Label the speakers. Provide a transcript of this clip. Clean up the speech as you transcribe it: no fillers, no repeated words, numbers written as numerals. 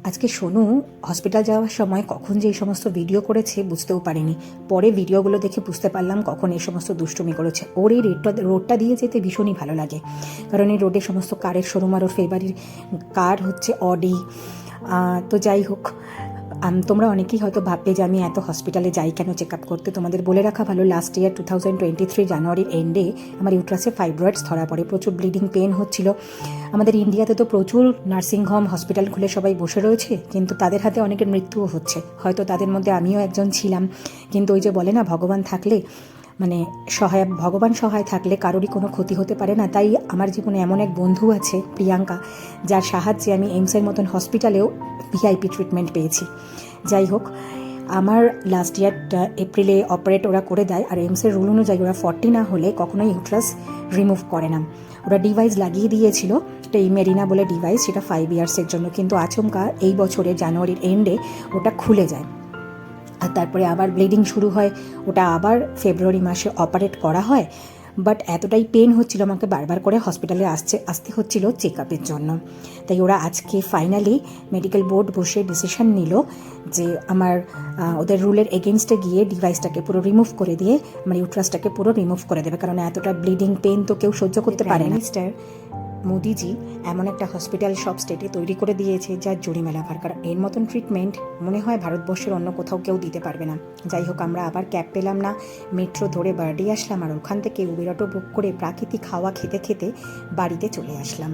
Speaker 1: আজকে সোনু হসপিটাল যাওয়ার সময় কখন যে এই সমস্ত ভিডিও করেছে বুঝতেও পারিনি। পরে ভিডিওগুলো দেখে বুঝতে পারলাম কখন এই সমস্ত দুষ্টুমি করেছে। ওর এই রোডটা দিয়ে যেতে ভীষণই ভালো লাগে, কারণ এই রোডে সমস্ত কারের শোরুম, আর ওর ফেভারিট কার হচ্ছে অডি। তো যাই হোক, তোমরা অনেকেই হয়তো ভাববে যে আমি এত হসপিটালে যাই কেন চেক আপ করতে। তোমাদের বলে রাখা ভালো, লাস্ট ইয়ার 2023 জানুয়ারির এন্ডে আমার ইউট্রাসে ফাইব্রয়েডস ধরা পড়ে। প্রচুর ব্লিডিং পেন হচ্ছিল। আমাদের ইন্ডিয়াতে তো প্রচুর নার্সিংহোম হসপিটাল খুলে সবাই বসে রয়েছে, কিন্তু তাদের হাতে অনেকের মৃত্যুও হচ্ছে। হয়তো তাদের মধ্যে আমিও একজন ছিলাম। কিন্তু ওই যে বলে না, ভগবান থাকলে ভগবান সহায় থাকলে কারোরই কোনো ক্ষতি হতে পারে না। তাই আমার জীবনে এমন এক বন্ধু আছে, প্রিয়াঙ্কা, যার সাহায্যে আমি এইমসের মতন হসপিটালেও ভিআইপি ট্রিটমেন্ট পেয়েছি। যাই হোক, আমার লাস্ট ইয়ার এপ্রিলে অপারেট ওরা করে দেয়, আর এইমসের রুল অনুযায়ী ওরা 40 না হলে কখনোই ইউট্রাস রিমুভ করে না। ওরা ডিভাইস লাগিয়ে দিয়েছিল, এই মেরিনা বলে ডিভাইস, সেটা 5 ইয়ার্সের জন্য। কিন্তু আচমকা এই বছরের জানুয়ারির এন্ডে ওটা খুলে যায়, আর তারপরে আবার ব্লিডিং শুরু হয়। ওটা আবার ফেব্রুয়ারি মাসে অপারেট করা হয়। বাট এতটাই পেন হচ্ছিল, আমাকে বারবার করে হসপিটালে আসতে হচ্ছিল চেক আপের জন্য। তাই ওরা আজকে ফাইনালি মেডিকেল বোর্ড বসে ডিসিশন নিল যে ওদের রুলের এগেনস্টে গিয়ে ডিভাইসটাকে পুরো রিমুভ করে দিয়ে আমার ইউট্রাসটাকে পুরো রিমুভ করে দেবে, কারণ এতটা ব্লিডিং পেন তো কেউ সহ্য করতে পারে না। মিস্টার মোদিজি এমন একটা হসপিটাল সব স্টেটে তৈরি করে দিয়েছে যার জরিমালা ভার, কারণ এর মতন ট্রিটমেন্ট মনে হয় ভারতবর্ষের অন্য কোথাও কেউ দিতে পারবে না। যাই হোক, আমরা আবার ক্যাব পেলাম না, মেট্রো ধরে বাড়ি আসলাম, আর ওখান থেকে উবের অটো বুক করে প্রাকৃতিক হাওয়া খেতে খেতে বাড়িতে চলে আসলাম।